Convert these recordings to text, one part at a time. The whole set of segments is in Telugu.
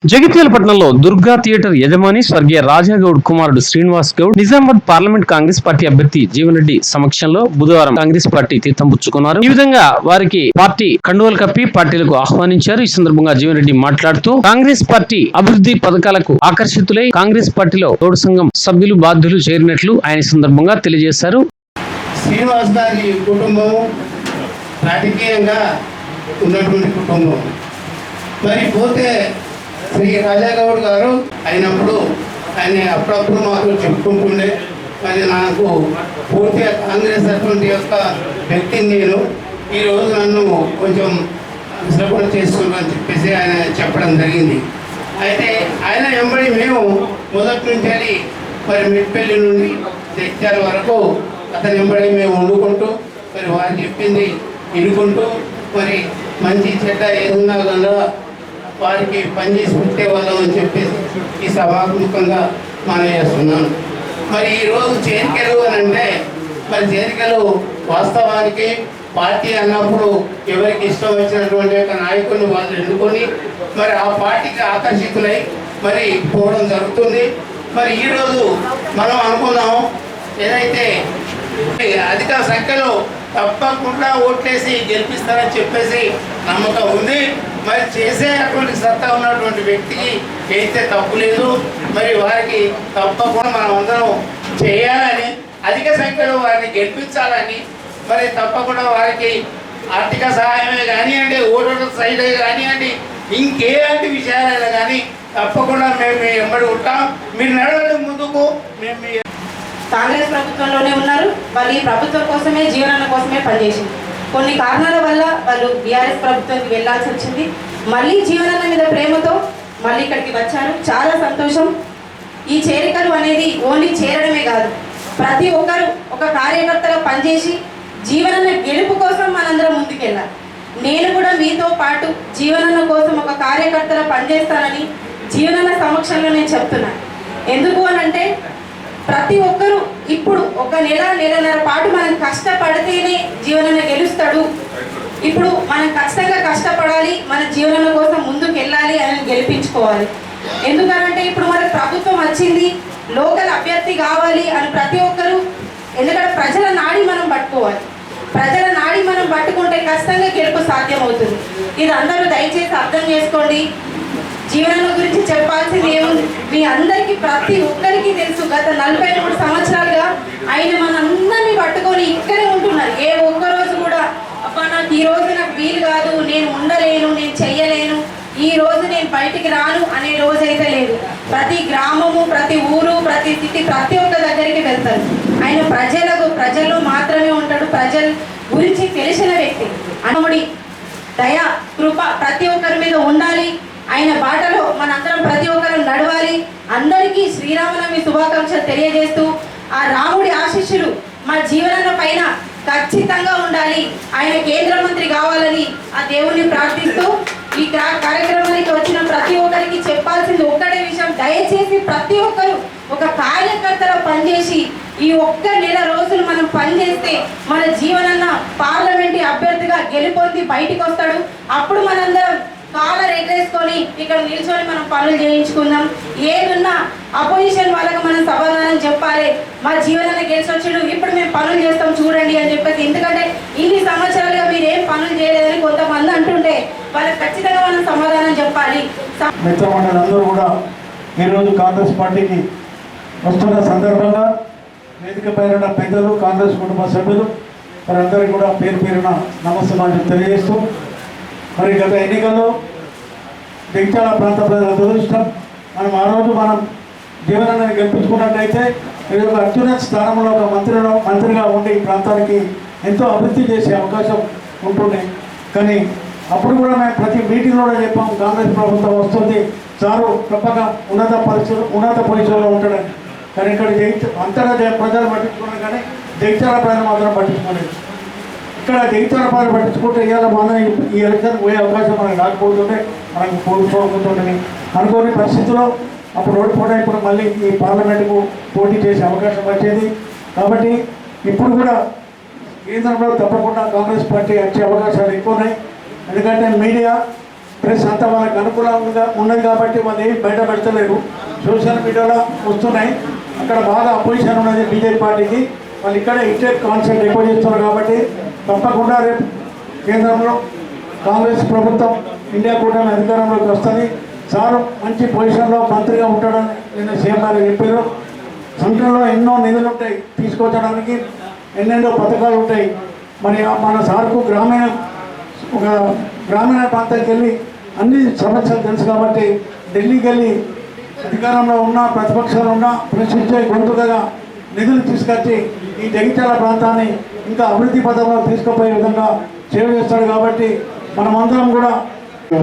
జగిత్యాల పట్టణంలో దుర్గా థియేటర్ యజమాని స్వర్గీయ రాజాగౌడ్ కుమారుడు శ్రీనివాస్ గౌడ్ నిజామాబాద్ పార్లమెంట్ కాంగ్రెస్ పార్టీ అభ్యర్థి జీవన్ రెడ్డి సమక్షంలో బుధవారం కాంగ్రెస్ పార్టీ తీర్థం పుచ్చుకున్నారు. ఈ విధంగా వారికి పార్టీ కండువలు కప్పి పార్టీలకు ఆహ్వానించారు. ఈ సందర్భంగా జీవన్ రెడ్డి మాట్లాడుతూ కాంగ్రెస్ పార్టీ అభివృద్ధి పథకాలకు ఆకర్షితులై కాంగ్రెస్ పార్టీలో తోడు సంఘం సభ్యులు బాధ్యులు చేరినట్లు ఆయన సందర్భంగా తెలియజేశారు. శ్రీనివాస్ గారి కుటుంబం రాజకీయంగా ఉన్నటువంటి కుటుంబం. మరి పోతే శ్రీ రాజాగౌడ్ గారు అయినప్పుడు ఆయన అప్పుడప్పుడు మాకు చెప్పుకుంటుండే. మరి నాకు పూర్తిగా కాంగ్రెస్ అటువంటి యొక్క వ్యక్తిని నేను ఈరోజు నన్ను కొంచెం విశ్రమణ చేస్తున్నాను చెప్పేసి ఆయన చెప్పడం జరిగింది. అయితే ఆయన వెంబడి మేము మొదటి నుంచి మరి మిట్పల్లి నుండి జగిత్యాల వరకు అతని వెంబడి మేము వండుకుంటూ మరి వారు చెప్పింది వినుకుంటూ మరి మంచి చెడ్డ ఏదున్నా కన్నా వారికి పనిచేసి పెట్టేవాళ్ళం అని చెప్పేసి ఈ సభాముఖంగా మనం చేస్తున్నాను. మరి ఈరోజు చేరికలు అని అంటే మరి చేరికలు వాస్తవానికి పార్టీ అన్నప్పుడు ఎవరికి ఇష్టం వచ్చినటువంటి యొక్క నాయకుడిని వాళ్ళు ఎన్నుకొని మరి ఆ పార్టీకి ఆకర్షితులై మరి పోవడం జరుగుతుంది. మరి ఈరోజు మనం అనుకున్నాం ఏదైతే అధిక సంఖ్యలో తప్పకుండా ఓట్లేసి గెలిపిస్తారని చెప్పేసి నమ్మకం ఉంది. మరి చేసేటువంటి సత్తా ఉన్నటువంటి వ్యక్తికి చేస్తే తప్పు లేదు. మరి వారికి తప్పకుండా మనం అందరం చేయాలని, అధిక సంఖ్యలో వారిని గెలిపించాలని, మరి తప్పకుండా వారికి ఆర్థిక సహాయమే కానివ్వండి, ఓటర్ సైడే కానివ్వండి, ఇంకేలాంటి విషయాలైనా కానీ తప్పకుండా మేము మీ వెంబడి ఉంటాం. మీరు నడవండి ముందుకు. మేము కాంగ్రెస్ ప్రభుత్వంలోనే ఉన్నారు. వాళ్ళు ఈ ప్రభుత్వం కోసమే, జీవనాల కోసమే పనిచేసింది. కొన్ని కారణాల వల్ల వాళ్ళు బీఆర్ఎస్ ప్రభుత్వానికి వెళ్లాల్సి వచ్చింది. మళ్ళీ జీవనాల మీద ప్రేమతో మళ్ళీ ఇక్కడికి వచ్చారు. చాలా సంతోషం. ఈ చేరికలు అనేది ఓన్లీ చేరడమే కాదు, ప్రతి ఒక్కరు ఒక కార్యకర్తగా పనిచేసి జీవనాల గెలుపు కోసం మనందరం ముందుకెళ్ళాలి. నేను కూడా మీతో పాటు జీవనాల కోసం ఒక కార్యకర్తగా పనిచేస్తానని జీవనాల సమక్షంలో నేను చెప్తున్నాను. ఎందుకు అనంటే ప్రతి ఒక్కరూ ఇప్పుడు ఒక నెలన్నర పాటు మనం కష్టపడితేనే జీవనాన్ని గెలుస్తాడు. ఇప్పుడు మనం ఖచ్చితంగా కష్టపడాలి, మన జీవనం కోసం ముందుకు వెళ్ళాలి అని గెలిపించుకోవాలి. ఎందుకనంటే ఇప్పుడు మన ప్రభుత్వం వచ్చింది, లోకల్ అభ్యర్థి కావాలి అని ప్రతి ఒక్కరూ, ఎందుకంటే ప్రజల నాడి మనం పట్టుకోవాలి. ప్రజల నాడి మనం పట్టుకుంటే ఖచ్చితంగా గెలుపు సాధ్యమవుతుంది. ఇది అందరూ దయచేసి అర్థం చేసుకోండి. జీవనాల గురించి చెప్పాల్సింది ఏముంది, మీ అందరికీ ప్రతి ఒక్కరికి తెలుసు. గత 43 సంవత్సరాలుగా ఆయన మనందరినీ పట్టుకొని ఇక్కడే ఉంటున్నారు. ఏ ఒక్కరోజు కూడా అబ్బా నాకు ఈ రోజు నాకు వీలు కాదు, నేను ఉండలేను, నేను చెయ్యలేను, ఈ రోజు నేను బయటికి రాను అనే రోజు అయితే లేదు. ప్రతి గ్రామము, ప్రతి ఊరు, ప్రతి సిటీ, ప్రతి ఒక్క దగ్గరికి వెళ్తారు. ఆయన ప్రజల్లో మాత్రమే ఉంటాడు. ప్రజల గురించి తెలిసిన వ్యక్తి. అనుముడి దయ, కృప ప్రతి ఒక్కరి మీద ఉండాలి. ఆయన బాటలో మనందరం ప్రతి ఒక్కరు నడవాలి. అందరికీ శ్రీరామనవమి శుభాకాంక్షలు తెలియజేస్తూ ఆ రాముడి ఆశీస్సులు మా జీవనాల పైన ఖచ్చితంగా ఉండాలి. ఆయన కేంద్ర మంత్రి కావాలని ఆ దేవుణ్ణి ప్రార్థిస్తూ ఈ కార్యక్రమానికి వచ్చిన ప్రతి ఒక్కరికి చెప్పాల్సింది ఒక్కటే విషయం, దయచేసి ప్రతి ఒక్కరు ఒక కార్యకర్తలో పనిచేసి ఈ ఒక్క నెల రోజులు మనం పనిచేస్తే మన జీవనన్న పార్లమెంటు అభ్యర్థిగా గెలుపొంది బయటికి వస్తాడు. అప్పుడు మనందరం కాలర్ ఎగరేసుకొని ఇక్కడ నిల్చొని మనం పనులు చేయించుకుందాం. ఏదున్నా అపోజిషన్ వాళ్ళకి మనం సమాధానం చెప్పాలి. మా జీవనాన్ని గెలిచొచ్చుడు, ఇప్పుడు మేము పనులు చేస్తాం చూడండి అని చెప్పేసి. ఎందుకంటే ఇన్ని సంవత్సరాలుగా మీరు ఏం పనులు చేయలేదని కొంతమంది అంటుంటే వాళ్ళకి ఖచ్చితంగా మనం సమాధానం చెప్పాలి. మిత్రమండలందరూ కూడా ఈరోజు కాంగ్రెస్ పార్టీకి వస్తున్న సందర్భంగా వేదిక పైన పెద్దలు, కాంగ్రెస్ కుటుంబ సభ్యులు వారందరికీ కూడా పేరు పేరున నమస్కారం తెలియజేస్తూ, మరి గత ఎన్నికల్లో జగిత్యాల ప్రాంత ప్రజల దురదృష్టం, ఆ రోజు మనం జీవనాన్ని గెలిపించుకున్నట్లయితే ఇది ఒక అత్యున్నత స్థానంలో ఒక మంత్రిగా ఉండి ఈ ప్రాంతానికి ఎంతో అభివృద్ధి చేసే అవకాశం ఉంటుంది. కానీ అప్పుడు కూడా మేము ప్రతి మీటింగ్లో కూడా చెప్పాము, కాంగ్రెస్ ప్రభుత్వం వస్తుంది సారు తప్పక ఉన్నత పొజిషన్లో ఉంటాడని. కానీ ఇక్కడ అంతటా ప్రజలు పట్టించుకున్నాం, కానీ జగిత్యాల ప్రజలు మాత్రం పట్టించుకోలేదు. ఇక్కడ జగిత్యాల ప్రజలు పట్టించుకుంటే ఇవాళ మన ఈ ఎలక్షన్ పోయే అవకాశం మనకు రాకపోతుంటే మనకు కోల్పోతుందని అనుకోని పరిస్థితుల్లో అప్పుడు ఓడిపోవడం, ఇప్పుడు మళ్ళీ ఈ పార్లమెంటుకు పోటీ చేసే అవకాశం వచ్చేది. కాబట్టి ఇప్పుడు కూడా కేంద్రంలో తప్పకుండా కాంగ్రెస్ పార్టీ వచ్చే అవకాశాలు ఎక్కువ ఉన్నాయి. ఎందుకంటే మీడియా ప్రెస్ అంతా వాళ్ళకి అనుకూలంగా ఉన్నది కాబట్టి వాళ్ళు ఏమి బయట పెడతలేరు. సోషల్ మీడియాలో వస్తున్నాయి. అక్కడ బాగా అపోజిషన్ ఉన్నది బీజేపీ పార్టీకి. వాళ్ళు ఇక్కడే ఇచ్చే కాన్సెప్ట్ ఎక్కువ చేస్తున్నారు కాబట్టి తప్పకుండా రేపు కేంద్రంలో కాంగ్రెస్ ప్రభుత్వం ఇండియా కూటమి అధికారంలోకి వస్తుంది. సార్ మంచి పొజిషన్లో మంత్రిగా ఉంటాడని నిన్న సీఎం గారు చెప్పారు. సెంట్రల్లో ఎన్నో నిధులు ఉంటాయి తీసుకొచ్చడానికి, ఎన్నెన్నో పథకాలు ఉంటాయి. మరి మన సార్కు ఒక గ్రామీణ ప్రాంతానికి వెళ్ళి అన్ని సమస్యలు తెలుసు కాబట్టి ఢిల్లీకి వెళ్ళి అధికారంలో ఉన్న ప్రతిపక్షాలు ఉన్న ప్రశ్నించే గొంతుగా నిధులు తీసుకొచ్చి ఈ జగిత్యాల ప్రాంతాన్ని ఇంకా అభివృద్ధి పథంలో తీసుకుపోయే విధంగా సేవ చేస్తాడు. కాబట్టి మనమందరం కూడా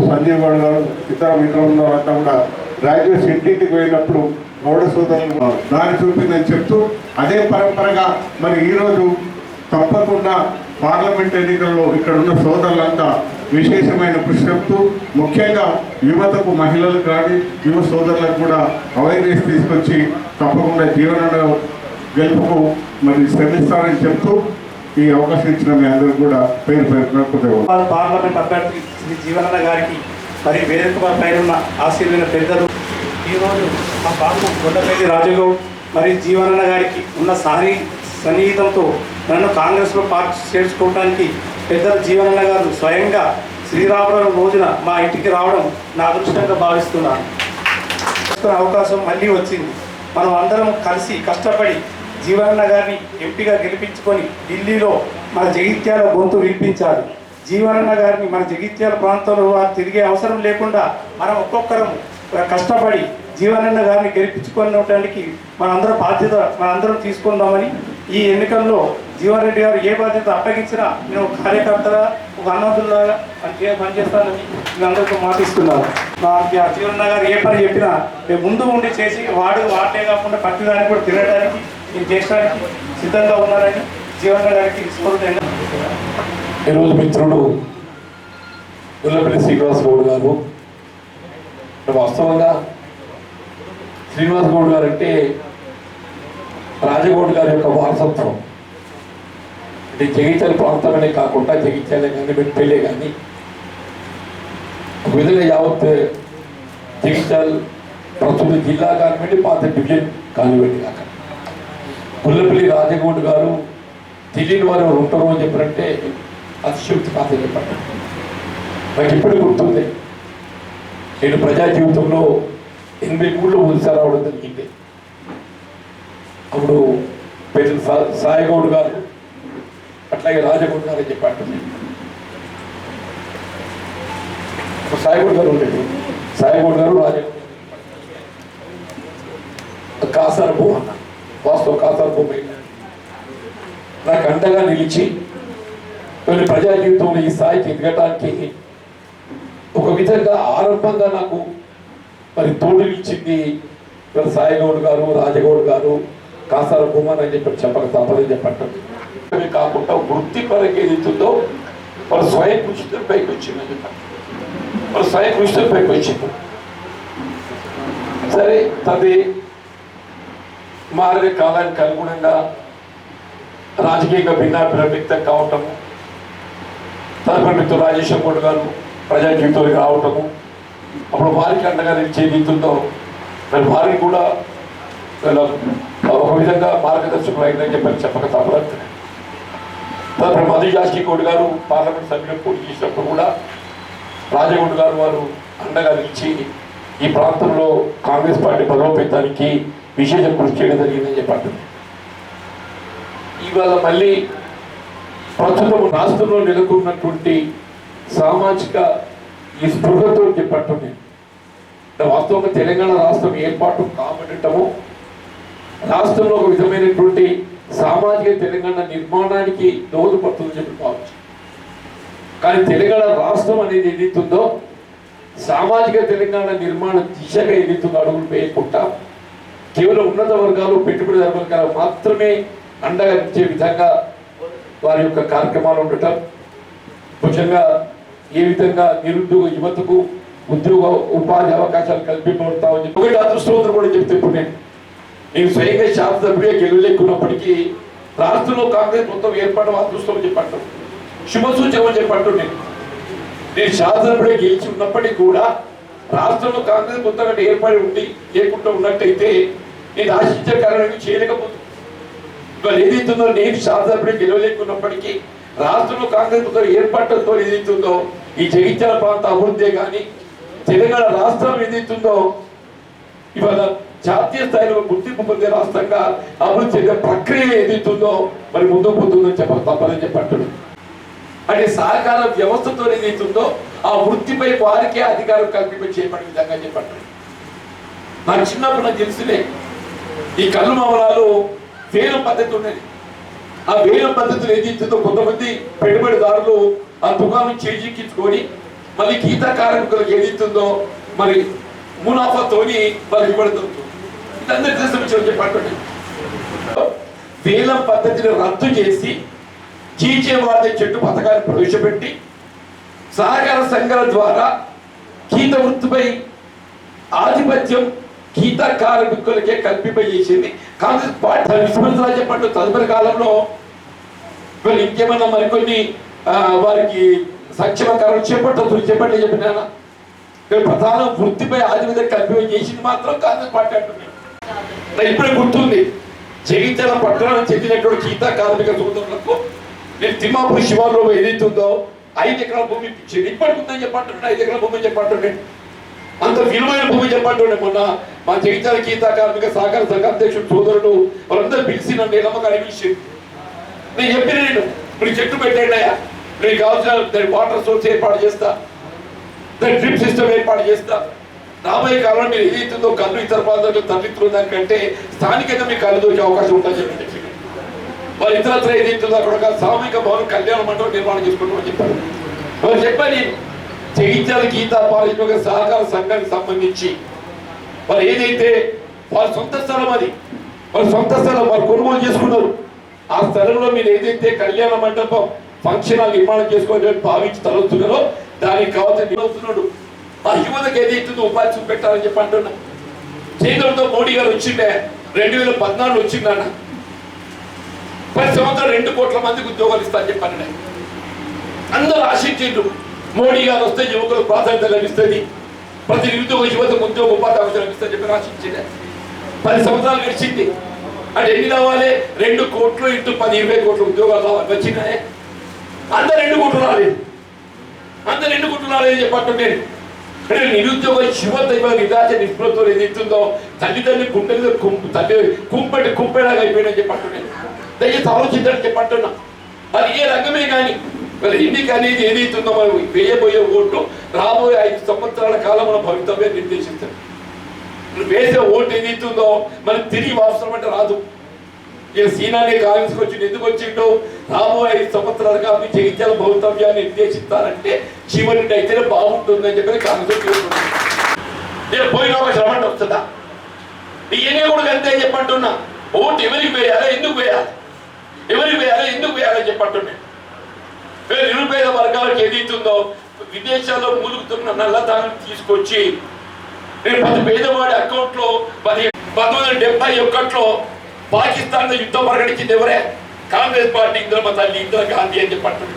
సంజయ్ గౌడ్ గారు ఇతర మిత్రులు అంతా కూడా గ్రాడ్యుయేట్స్ ఇంటికి పోయినప్పుడు గౌడ సోదరులు దారి చూపిందని చెప్తూ అదే పరంపరగా మరి ఈరోజు తప్పకుండా పార్లమెంట్ ఎన్నికల్లో ఇక్కడ ఉన్న సోదరులంతా విశేషమైన కృషి చెప్తూ ముఖ్యంగా యువతకు మహిళలకు కానీ యువ సోదరులకు కూడా అవేర్నెస్ తీసుకొచ్చి తప్పకుండా జీవన గెలుపుకు మరి శ్రమిస్తారని చెప్తూ ఈ అవకాశం ఇచ్చిన మీ అందరూ కూడా పేరు పార్లమెంట్ అభ్యర్థి శ్రీ జీవనన్న గారికి మరి వేదిక పైన ఉన్న ఆశీర్వైన పెద్దలు ఈరోజు మా బాబు కొండపల్లి రాజగౌడ్ మరి జీవనన్న గారికి ఉన్న సన్నిహితంతో నన్ను కాంగ్రెస్లో పార్టీ చేర్చుకోవడానికి పెద్దలు జీవనన్న గారు స్వయంగా శ్రీరామనవమి రోజున మా ఇంటికి రావడం నా అదృష్టంగా భావిస్తున్నాను. అవకాశం మళ్ళీ వచ్చింది. మనం అందరం కలిసి కష్టపడి జీవనన్న గారిని ఎంపీగా గెలిపించుకొని ఢిల్లీలో మన జగిత్యాల గొంతు వినిపించాలి. జీవనన్న గారిని మన జగిత్యాల ప్రాంతంలో వారు తిరిగే అవసరం లేకుండా మనం ఒక్కొక్కరం కష్టపడి జీవనన్న గారిని గెలిపించుకోవడానికి మనందరం తీసుకుందామని ఈ ఎన్నికల్లో జీవన్ రెడ్డి గారు ఏ బాధ్యత అప్పగించినా నేను ఒక కార్యకర్తగా ఒక అన్నదుల్లాగా పనిచేస్తానని నేను అందరితో మాటిస్తున్నాను. జీవనన్న గారు ఏ పని చెప్పినా మేము ముందు ఉండి చేసి వాటే కాకుండా పట్టుదానికి కూడా తినడానికి నేను చేయడానికి సిద్ధంగా ఉన్నారని జీవనన్న గారికి స్ఫూర్తిగా. ఈరోజు మిత్రుడు గుల్లపల్లి శ్రీనివాస్ గౌడ్ గారు, వాస్తవంగా శ్రీనివాస్ గౌడ్ గారు అంటే రాజగౌడ్ గారి యొక్క వారసత్వం. అంటే జగిత్యాల ప్రాంతమనే కాకుండా జగిత్యాలే కానీ మెట్పల్లే కానీ ఒక విధంగా యావత్ జగిత్యాల ప్రస్తుత జిల్లా కానివ్వండి, పాత డివిజన్ కానివ్వండి కాక గుల్లపల్లి రాజగౌడ్ గారు తెలియని వారు ఎవరు ఉంటారు అని చెప్పారంటే అతిశక్తి పాత చెప్పండి. నాకు ఇప్పుడు గుర్తుంది, నేను ప్రజా జీవితంలో 83లో ఉదిసారి రావడం జరిగింది. అప్పుడు పెద్ద సాయిగౌడ్ గారు అట్లాగే రాజగౌడ్ గారు అని చెప్పాడు. సాయిగౌడ్ గారు ఉండేది, సాయిగౌడ్ గారు రాజగౌడ్ కాసార భూ అన్న, వాస్తవ కాసార భూమి నాకు అండగా నిలిచి కొన్ని ప్రజా జీవితంలో ఈ స్థాయికి ఎదగటానికి ఒక విధంగా ఆరంభంగా నాకు మరి తోడునిచ్చింది సాయిగౌడ్ గారు, రాజగౌడ్ గారు, కాసార భూమన్ అని చెప్పక తప్పదని చెప్పండి. కాకుండా వృత్తిపరంగా ఏదైతుందో వాళ్ళు స్వయం కృషితో పైకి వచ్చిందని చెప్పండి. వాళ్ళు స్వయం కృషితో పైకి వచ్చింది. సరే, అది మారే కాలానికి అనుగుణంగా రాజకీయంగా భిన్నాభిప్రాయం కావటము, తదుపరి రాజేశ్వర గౌడ్ గారు ప్రజా జీవితంలోకి రావటము, అప్పుడు వారికి అండగా నిలిచే రీతులతో మరి వారికి కూడా ఒక విధంగా మార్గదర్శకులు అయిందని చెప్పక తప్పదు. తదుపరి మధుజాస్కి గౌడ్ గారు పార్లమెంట్ సభ్యులు పోటీ చేసినప్పుడు కూడా రాజగౌడ్ గారు వారు అండగా నిలిచి ఈ ప్రాంతంలో కాంగ్రెస్ పార్టీ బలోపేతానికి విశేష కృషి చేయడం జరిగిందని చెప్పండి. ఇవాళ మళ్ళీ ప్రస్తుతం రాష్ట్రంలో నెలకొన్నటువంటి సామాజిక ఈ స్పృహతో చెప్పండి. వాస్తవంగా తెలంగాణ రాష్ట్రం ఏర్పాటు కాబట్టము రాష్ట్రంలో ఒక విధమైనటువంటి సామాజిక తెలంగాణ నిర్మాణానికి దోహదపడుతుందని చెప్పి కావచ్చు. కానీ తెలంగాణ రాష్ట్రం అనేది ఏదైతుందో సామాజిక తెలంగాణ నిర్మాణ దిశగా ఏదైతుందో అడుగులు వేయకుండా కేవలం ఉన్నత వర్గాలు, పెట్టుబడిదారు వర్గాలు మాత్రమే అండగా ఇచ్చే విధంగా వారి యొక్క కార్యక్రమాలు ఉండటం, ముఖ్యంగా ఏ విధంగా నిరుద్యోగ యువతకు ఉద్యోగ ఉపాధి అవకాశాలు కల్పించబడతామని చెప్పి ఒకటి అదృష్టవంతులు కూడా చెప్తే ఇప్పుడు నేను స్వయంగా శాసనసభ్యుగా గెలువలేకున్నప్పటికీ రాష్ట్రంలో కాంగ్రెస్ మొత్తం ఏర్పడడం అదృష్టం చెప్పంటాం, శుభసూచకం చెప్పంటూ నేను నేను శాసనసభ్యుడే గెలిచి ఉన్నప్పటికీ కూడా రాష్ట్రంలో కాంగ్రెస్ కొత్తగా ఏర్పడి ఉండి లేకుండా ఉన్నట్టయితే నేను ఆశించే కారణంగా చేయలేకపోతుంది. ఇవాళ ఏదైతుందో నేను శాసనసభ్యుడే గెలవలేకున్నప్పటికీ రాష్ట్రంలో కాంగ్రెస్ కొత్తగా ఏర్పడటంతో ఏదైతుందో ఈ జగిత్యాల ప్రాంత అభివృద్ధి కానీ తెలంగాణ రాష్ట్రం ఏదైతుందో ఇవాళ జాతీయ స్థాయిలో గుర్తింపు పొందే రాష్ట్రంగా అభివృద్ధి చెందే ప్రక్రియ ఏదైతుందో మరి ముందుకు పోతుందని తప్పదని చెప్పంటున్నాను. అంటే సహకార వ్యవస్థతో ఏదైతుందో ఆ వృత్తిపై వారికే అధికారం కల్పింప చేయబడే విధంగా చెప్పంటున్నాను. నాకు చిన్నప్పుడు నాకు తెలిసినే ఈ కళ్ళు మామూలు వేలం పద్ధతి ఉన్నది. ఆ వేలం పద్ధతులు ఏదైతుందో కొంతమంది పెట్టుబడిదారులు ఆ దుకాణం చేజిక్కించుకొని మళ్ళీ గీతా కార్మికులకు ఏదైతుందో మరి మునాఫాతోని వాళ్ళు ఇవ్వబడుతుంది. ఇదందరూ తెలిసిన విషయం చెప్పండి. వేలం పద్ధతిని రద్దు చేసి చీచేవాడే చెట్టు పథకాన్ని ప్రవేశపెట్టి సహకార సంఘాల ద్వారా గీత వృత్తిపై ఆధిపత్యం గీత కార్మికులకే కల్పింపజేసింది కాంగ్రెస్ పార్టీ. విస్మరించాలని చెప్పండి. తదుపరి కాలంలో వీళ్ళు ఇంకేమన్నా మరికొన్ని వారికి సంక్షేమ కార్యక్రమం చెప్పండి చెప్పినా ప్రధాన వృత్తిపై ఆధిపత్యం కల్పింప చేసింది మాత్రం కాంగ్రెస్ పార్టీ అంటున్నాయి. ఇప్పుడే గుర్తుంది, జగిత్యాల పట్టణానికి చెందినటువంటి గీతా కార్మిక సోదరులకు నేను తిమ్మాపూర్ శివార్లో ఏదైతుందో 5 ఎకరాల భూమి ఇచ్చింది. ఇప్పటికి ఉందని చెప్పంటుండే 5 ఎకరాల భూమి చెప్పంటుండే అంత విలువైన భూమి చెప్పంటుండే. మొన్న మా జగిత్యాల గీతా కార్మిక సహకార సంఘ అధ్యక్షుడు సోదరుడు వాళ్ళందరూ పిలిచి నన్ను నమ్మకం అనిపించింది. నేను చెప్పిన నేను ఇప్పుడు చెట్టు పెట్టండి అయ్యా, మీకు కావాల్సిన దాని వాటర్ సోర్స్ ఏర్పాటు చేస్తా, దాని డ్రిప్ సిస్టమ్ ఏర్పాటు చేస్తా. రాబోయే కాలంలో మీరు ఏదైతుందో కళ్ళు ఇతర ప్రాంతాలకు తరలిస్తున్న దానికంటే స్థానికంగా మీకు కళ్ళు దొరికే అవకాశం ఉంటుందని చెప్పి వాళ్ళు ఇతరత్ర ఏదైతుందో అక్కడ ఒక సామూహిక భవన కళ్యాణ మండపం నిర్మాణం చేసుకుంటామని చెప్పారు. వాళ్ళు చెప్పని జగిత్యాల గీతా పారిశ్రామిక సహకార సంఘానికి సంబంధించి వారు ఏదైతే వాళ్ళ సొంత స్థలం అది, వాళ్ళ సొంత స్థలం వారు కొనుగోలు చేసుకున్నారు. ఆ స్థలంలో మీరు ఏదైతే కళ్యాణ మండపం ఫంక్షన్ హాల్ నిర్మాణం చేసుకోవాలని భావించి తలవుతున్నారో దానికి కావాల్సిన నిర్వహిస్తున్నాడు. ఆ యువతకు ఏదైతుందో ఉపాధి చూపెట్టాలని చెప్పి అంటున్నా. కేంద్రంతో మోడీ గారు వచ్చిండే 2014 వచ్చిందన్న 10 సంవత్సరాలు 2 కోట్ల మందికి ఉద్యోగాలు ఇస్తారని చెప్పాను. అందరూ ఆశించిండ్రు మోడీ గారు వస్తే యువకులకు ప్రాధాన్యత లభిస్తుంది, ప్రతి నిరుద్యోగ యువతకు ఉద్యోగ ఉపాధి అవసరం లభిస్తుంది చెప్పి ఆశించింది. 10 సంవత్సరాలు గడిచింది. అంటే ఎన్ని రావాలి? 2 కోట్లు ఇంటూ 10 20 కోట్ల ఉద్యోగాలు రావాలి. వచ్చినాయి. అందరు 2 కోట్లు రాలేదు, అందరు 2 కోట్లు రాలేదు చెప్పంటుంటే నిరుద్యోగ యువత ఇవాళ నిరాశ నిస్పృహతో ఏదైతుందో తల్లిదండ్రులు గుండెలు తల్లి కుంపెలాగా అయిపోయినని చెప్పంటుండే. దయచేసి ఆలోచించని చెప్పంటున్నా. అది ఏ రంగమే కానీ మరి ఎన్నిక అనేది ఏదైతుందో మనం వేయబోయే ఓటు రాబోయే 5 సంవత్సరాల కాలం మన భవితవ్యం నిర్దేశిస్తుంది. వేసే ఓటు ఏదైతుందో మనకు తిరిగి అవసరం అంటే రాదు. ఇక సీనాన్ని కాంగ్రెస్కి వచ్చిండు. ఎందుకు వచ్చిండో రాబోయే 5 సంవత్సరాలుగా మీ జగిత్యాల భవితవ్యాన్ని నిర్దేశిస్తారంటే జీవన్ అయితేనే బాగుంటుందని చెప్పి కాంగ్రెస్ నేను పోయిన ఒక శ్రమ వస్తుందా? ఈయనే కూడా అంతే చెప్పంటున్నా. ఓటు ఎవరికి వేయాలి, ఎందుకు వేయాలి, ఎవరికి వేయాలి, ఎందుకు వేయాలని చెప్పంటున్నాను. నిరుపేద వర్గాలకు ఏదైతుందో విదేశాల్లో మూలుగుతున్న నల్లధనం తీసుకొచ్చి నేను ప్రతి పేదవాడి అకౌంట్లో 1971లో పాకిస్తాన్ యుద్ధం ప్రకటించింది ఎవరే? కాంగ్రెస్ పార్టీ. ఇందిరా తల్లి ఇందిరా గాంధీ అని చెప్పంటున్నా.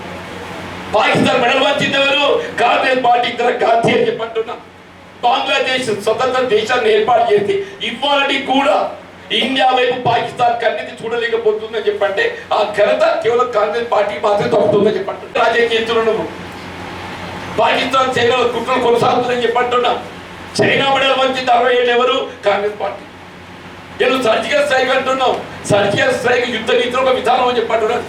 పాకిస్తాన్ మెడల్ వచ్చింది ఎవరు? కాంగ్రెస్ పార్టీ ఇందిరా గాంధీ అని చెప్పంటున్నా. బంగ్లాదేశ్ స్వతంత్ర దేశాన్ని ఏర్పాటు చేసి ఇవ్వాలని కూడా ఇండియా వైపు పాకిస్తాన్ కన్నెత్తి చూడలేకపోతుందని చెప్పంటే ఆ ఘనత కేవలం కాంగ్రెస్ పార్టీ మాత్రమే తప్పుతుందని చెప్పండి. రాజకీయంలో పాకిస్తాన్ చైనాలో కుట్రలు కొనసాగుతుందని చెప్పంటున్నా. చైనా మెడల్ వచ్చింది 60 ఏళ్ళు ఎవరు? కాంగ్రెస్ పార్టీ. నేను సర్జికల్ స్ట్రైక్ అంటున్నాం. సర్జికల్ స్ట్రైక్ యుద్ధ నీతిలో ఒక విధానం అని చెప్పంటున్నది.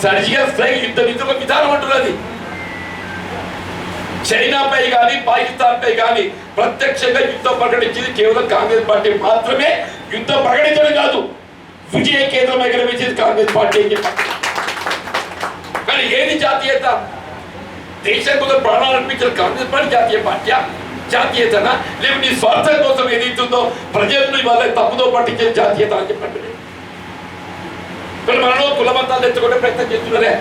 సర్జికల్ స్ట్రైక్ యుద్ధ నీతిలో ఒక విధానం అంటున్నది. చైనాపై కానీ పాకిస్తాన్ పై కానీ ప్రత్యక్షంగా యుద్ధం ప్రకటించింది కేవలం కాంగ్రెస్ పార్టీ మాత్రమే. యుద్ధం ప్రకటించడం కాదు, విజయ కేంద్రం ఎక్కడ వేసేది కాంగ్రెస్ పార్టీ అని చెప్పారు. కానీ ఏది జాతీయత? దేశం కోసం ప్రాణాలు అర్పించిన కాంగ్రెస్ పార్టీ జాతీయ పార్టీ జాతీయతనా? లేకపోతే నీ స్వార్థం కోసం ఏదైతుందో ప్రజలను ఇవాళ తప్పుదో పట్టించే జాతీయత అని చెప్పండి. మనలో కులమతాలు తెచ్చుకునే ప్రయత్నం చేస్తున్నారే,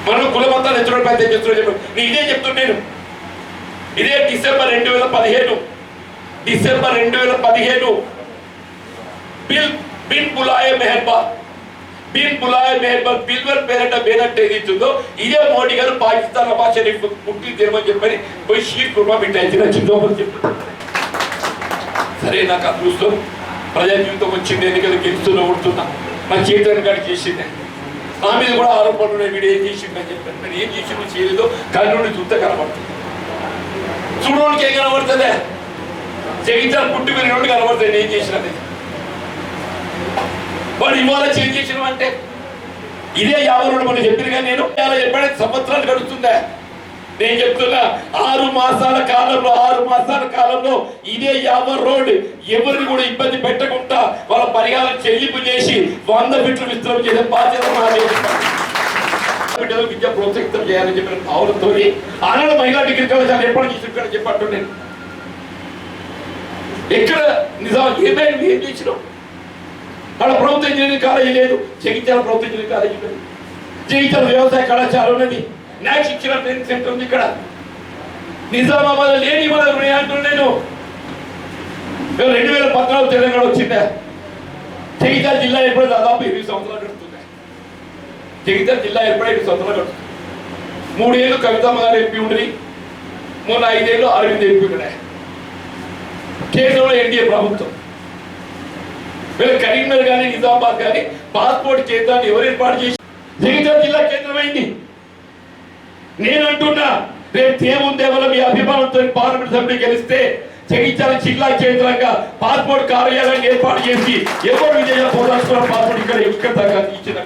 మనం కులమతాలు తెచ్చుకునే ప్రయత్నం చేస్తున్నా చెప్పారు. నేను ఇదే చెప్తున్నాను. ఇదే డిసెంబర్ 2015 బిల్ బులాయే మెహర్బాన్ బిన్ బులాయ మేర్బల్ పిల్వర్ పేరట బేనట్టు ఏదైతుందో ఇదే మోడీ గారు పాకిస్తాన్ భాష పుట్టి తెరమని చెప్పని పోయి షీర్ కుర్మా పెట్టాల్సిన చిన్నోమని చెప్పారు. సరే నాకు అదృష్టం ప్రజా జీవితం వచ్చింది, ఎన్నికలు గెలుస్తున్నా ఉంటున్నా, మా చేతన్ గారు చేసింది, నా మీద కూడా ఆరోపణలు వీడు ఏం చేసిందని చెప్పాను. నేను ఏం చేసి చేయలేదో కన్నుండి చూస్తే కనబడుతుంది, చూడడానికి ఏం కనబడుతుందే, జగించాలి పుట్టి మీరు రెండు కనబడుతుంది నేను ఏం చేసినది. వాడు ఇవాళ చేంజ్ చేసిన అంటే ఇదే 52 మనం చెప్పిన కానీ నేను చెప్పాడు సంవత్సరాలు గడుస్తుందా. నేను చెప్తున్నా 6 మాసాల కాలంలో ఇదే 50 రోడ్ ఎవరిని కూడా ఇబ్బంది పెట్టకుండా వాళ్ళ పరిహారం చెల్లింపు చేసి 100 ఫీట్లు విస్తరణ చేసే బాధ్యత బిడ్డలు విద్య ప్రోత్సహితం చేయాలని చెప్పిన భావనతో ఆనాడు మహిళా డిగ్రీ కళాశాల ఏర్పాటు చేసి చెప్పట్టు నేను ఎక్కడ నిజం ఏమైనా ఏం చేసినాం. అక్కడ ప్రభుత్వ ఇంజనీరింగ్ కాలేజీ లేదు, జగిత్యాల ప్రభుత్వ ఇంజనీరింగ్ కాలేజీ లేదు, జగిత్యాల వ్యవసాయ కళాశాల ఉన్నది, న్యాక్ శిక్షణ ట్రైనింగ్ సెంటర్ ఉంది. ఇక్కడ నిజామాబాద్ లేని మన అంటున్నా నేను 2014 తెలంగాణ వచ్చిందా. జగిత్యాల జిల్లా ఏర్పడి దాదాపు 20 సంవత్సరాలు గడుస్తుంది. జగిత్యాల జిల్లా ఏర్పడి 20 సంవత్సరాలు గడుస్తుంది. 3 ఏళ్ళు కవితమ్మ గారు ఎంపీ ఉండి, మొన్న 5 ఏళ్ళు అరవింద్ ఎంపీ ఉన్నాయి. కేంద్రంలో ఎన్డీఏ ప్రభుత్వం. వీళ్ళు కరీంనగర్ కానీ నిజామాబాద్ కానీ పాస్పోర్ట్ కేంద్రాన్ని ఎవరు ఏర్పాటు చేసి జగిత్యాల జిల్లా కేంద్రమైంది. నేను అంటున్నా రేపు దేవుని మీ అభిమానంతో పార్లమెంట్ సభ్యులు గెలిస్తే జగిత్యాల జిల్లా కేంద్రంగా పాస్పోర్ట్ కార్యాలయాన్ని ఏర్పాటు చేసి ఎవరు విజయ పోరాడుతున్న పాస్పోర్ట్ ఇక్కడ దాకా ఇచ్చిన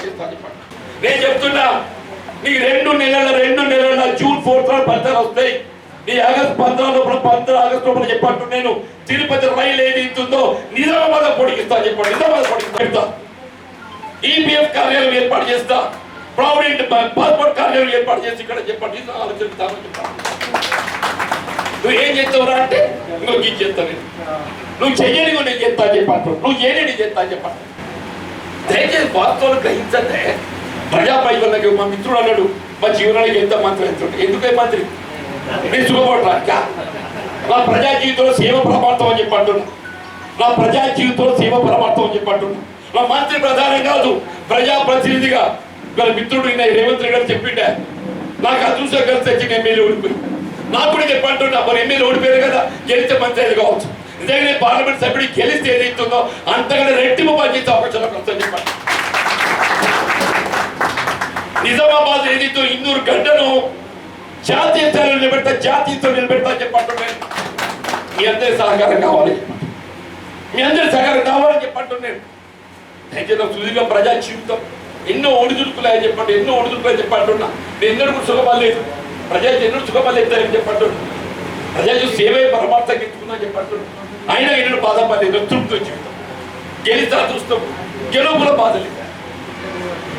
నేను చెప్తున్నా నీ 2 నెలల జూన్ 4 ఫలితాలు వస్తాయి. నీ ఆగస్టు 15 లోపల చెప్పట్టు నేను తిరుపతి రైలు ఏది ఇస్తుందో నిజామాబాద్ పొడిగిస్తా చెప్పండి. నిజామాబాద్ పొడిగిస్తా, ఈపీఎఫ్ కార్యాలయం ఏర్పాటు చేస్తా, ప్రావిడెంట్ పాస్పోర్ట్ కార్యాలయం ఏర్పాటు చేసి ఇక్కడ చెప్పండి. ఆలోచిస్తాను చెప్పాను. నువ్వు ఏం చేస్తావురా అంటే ఇంకొక ఇది చేస్తాను, నువ్వు చెయ్యని నేను చేస్తా చెప్పాను, నువ్వు చేయని నేను చేస్తా చెప్పాను. దయచేసి వాస్తవాలు గ్రహించండి. ప్రజా పరిపాలనకి మా మిత్రుడు అన్నాడు మా జీవనానికి ఎంత మంత్రి అవుతుంది, ఎందుకే మంత్రి నేను సుఖపడరా. నా ప్రజా జీవితంలో సేవ పరమార్థం అని చెప్పి అంటున్నా, నా ప్రజా జీవితంలో సేవ పరమార్థం అని చెప్పి అంటున్నా. నా మంత్రి ప్రధానం కాదు, ప్రజా ప్రతినిధిగా వాళ్ళ మిత్రుడు రేవంత్ రెడ్డి గారు చెప్పిండే నాకు అదృష్టం కలిసి వచ్చి ఎమ్మెల్యే ఓడిపోయి నాకు కూడా చెప్పంటున్నా. మరి ఎమ్మెల్యే ఓడిపోయారు కదా, గెలిస్తే మంత్రి అది కావచ్చు. నిజంగానే పార్లమెంట్ సభ్యుడు గెలిస్తే ఏదైతుందో అంతకంటే రెట్టింపు పనిచేసే అవకాశాలకు వస్తుందని చెప్పండి. నిజామాబాద్ ఏదైతే 200 గంటను జాతీయ స్థాయిలో నిలబెడతా, జాతీయ స్థాయిలో నిలబెడతా చెప్పంటున్నాను. మీ అందరి సహకారం కావాలి, మీ అందరి సహకారం కావాలని చెప్పంటున్నాను. అయితే సుదీర్ఘ ప్రజా జీవితం ఎన్నో ఒడిదుడుకులని చెప్పండి, ఎన్నో ఒడిదుడుకులని చెప్పంటున్నా. నేను ఎన్నడూ కూడా సుఖపడలేదు, ప్రజలు ఎన్నడూ సుఖపడలేదని చెప్పంటున్నా. ప్రజలు సేవే పరమార్థంగా ఎత్తుకుందని చెప్పంటున్నా. అయినా ఎన్నడూ బాధపడలేదు, తృప్తి జీవితం. గెలిస్తే అదృష్టం, గెలుపులో బాధలేదు.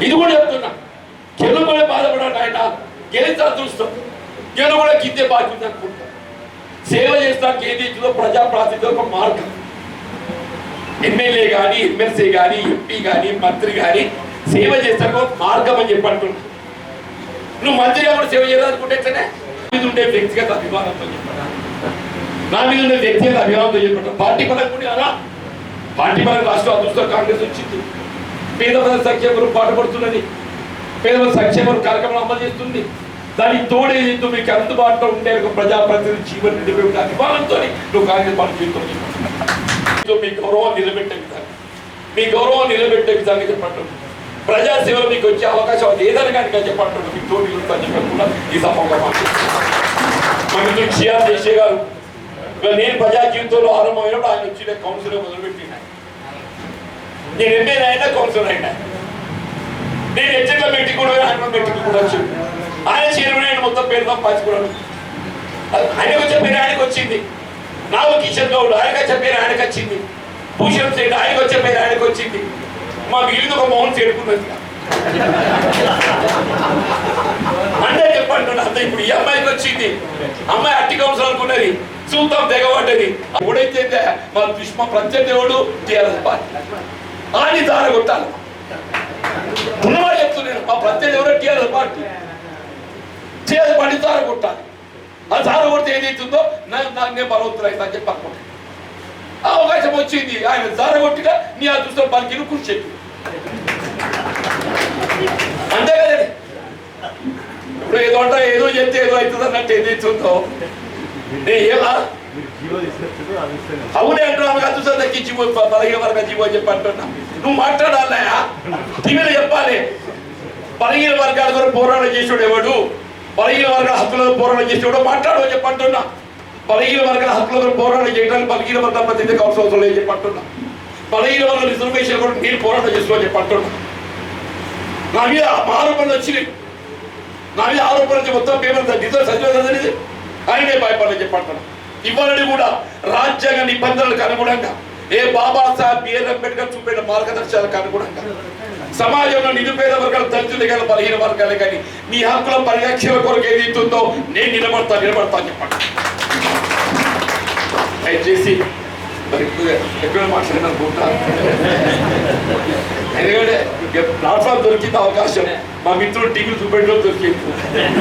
ఇది కూడా చెప్తున్నా, గెలుపులో బాధపడాలి ఆయన, గెలిస్తే అదృష్టం, గెలుపులో కిందే బాధ్యత అనుకుంటా. సేవ చేస్తానికి ఏదైతుందో ప్రజా ప్రాతినిధ్యం ఒక మార్గం. ఎమ్మెల్యే కానీ, ఎమ్మెల్సీ కానీ, ఎంపీ కానీ, మంత్రి కానీ సేవ చేస్తానికి ఒక మార్గం అని చెప్పంటున్నా. నువ్వు మంత్రిగా కూడా సేవ చేయాలనుకుంటే మీద ఉండే వ్యక్తిగత అభిమానంతో చెప్పండి, నా మీద ఉండే వ్యక్తిగత అభిమానంతో చెప్పండి. పార్టీ పరంగా కూడా అలా పార్టీ పరంగా రాష్ట్ర అదృష్టం కాంగ్రెస్ వచ్చింది, పేద ప్రజల సంక్షేమం పాటుపడుతున్నది, పేదల సంక్షేమ కార్యక్రమాలు అమలు చేస్తుంది. దానికి తోడేది మీకు అందుబాటులో ఉండే ఒక ప్రజాప్రతినిధి జీవన నిలబెట్టే అభిమానంతో నువ్వు కాంగ్రెస్ పార్టీ జీవితం మీ గౌరవం నిలబెట్టే విధానం, మీ గౌరవం నిలబెట్టే విధానం చెప్పండి. ప్రజాసేవలో మీకు వచ్చే అవకాశం ఏదైనా కానీ చెప్పండి, మీకు తోటి చెప్పకుండా ఈ సభగా మా మిత్రుడు క్షియాన్ దేశే గారు నేను ప్రజా జీవితంలో ఆరంభమైనప్పుడు ఆయన వచ్చి కౌన్సిలర్ మొదలుపెట్టిన. నేను ఎమ్మెల్యే అయినా కౌన్సిలర్ అయినా, నేను హెచ్ఎంల మీటింగ్ కూడా ఆయన మీటింగ్ కూడా వచ్చింది. ఆయన చైర్మన్ ఆయన మొత్తం పేరుతో పంచుకున్నాడు. ఆయనకు వచ్చే పేరు ఆయనకు వచ్చింది, నాకు కిషన్ గౌడ్ ఆయనకు వచ్చే పేరు ఆయనకు వచ్చింది, భూషణ్ సేట్ ఆయనకు వచ్చే పేరు ఆయనకు వచ్చింది, మా మిగిలిన ఒక మోహన్ సేడుకున్నది అంటే చెప్పండి. అంత ఇప్పుడు ఈ అమ్మాయికి వచ్చింది, అమ్మాయి అట్టి కౌన్సిల్ అనుకున్నది, చూద్దాం తెగబడ్డది. ఎప్పుడైతే మా దుష్మ ప్రత్యర్థివుడు టీఆర్ఎస్ పార్టీ అని దారగొట్టాలి ఉన్నవాడు చెప్తున్నాను. మా ప్రత్యర్థి ఎవరో టీఆర్ఎస్ పార్టీ, టీఆర్ఎస్ పార్టీ దారగొట్టాలి. ఆ దారగొడితే ఏదైతుందో నేను బలవంతులు అవుతా అని చెప్పి అనుకుంటాను. ఆ అవకాశం వచ్చింది, ఆయన దారగొట్టిగా నీ అదృష్టం పలికిన కృషి చెప్పి ఇప్పుడు ఏదో అంటే ఏదో చెప్తే ఏదో అవుతుంది అన్నట్టు ఏదైతుందో ఏమా అవునే అంటున్నా అదృష్టం దక్కించి పదహీన వర్గ జీవో అని చెప్పి అంటున్నా. నువ్వు మాట్లాడాలయా టీవీలో చెప్పాలి. బలహీన వర్గాల కొరకు పోరాటం చేసేవాడు ఎవడు, బలహీన వర్గాల హక్కుల పోరాటం చేసేవాడు మాట్లాడమని చెప్పి అంటున్నా. బలహీన వర్గాల హక్కుల పోరాటం చేయడానికి బలహీన వర్గాల మధ్య కావాల్సిన అవసరం లేదని చెప్పి అంటున్నా. బలహీన వర్గాల రిజర్వేషన్ కూడా నేను పోరాటం చేసుకోని చెప్పి అంటున్నా. నా మీద ఆరోపణలు వచ్చినాయి, నా మీద ఆరోపణలు వచ్చి మొత్తం పేపర్ నిజం సచివ ఆయనే భయపడని చెప్పి అంటున్నా. ఇవ్వాలని కూడా రాజ్యాంగ నిబంధనలకు అనుగుణంగా బాబాసాహెబ్ బిఆర్ అంబేద్కర్ చూపిన మార్గదర్శకాలకు అనుగుణంగా సమాజంలో నిరుపేద వర్గాల దళితులే కానీ బలహీన వర్గాలే కానీ మీ హక్కుల పరిరక్షణ కొరకు ఏది ఇస్తుందో నేను నిలబడతా చెప్పండి. దయచేసి మరి ఎక్కడ మాట్లాడిననుకుంటా ఎందుకంటే ప్లాట్ఫామ్ దొరికింది అవకాశం మా మిత్రులు టీవీలు చూపెట్టడం దొరికింది.